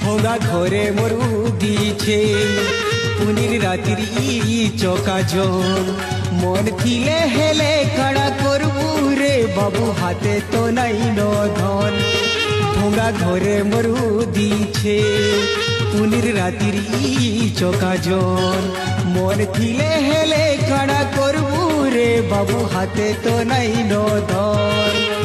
ভোগা ঘরে মরু দিছে পুনির রাতির চকাজন মন থিলে হেলে কাড়া করবু রে বাবু হাতে তো নাই ধন ভোগা ঘরে মরু দিছে পুনির রাতির চকাজন মন থিলে হেলে কাড়া করবু রে বাবু হাতে তো নাই ধন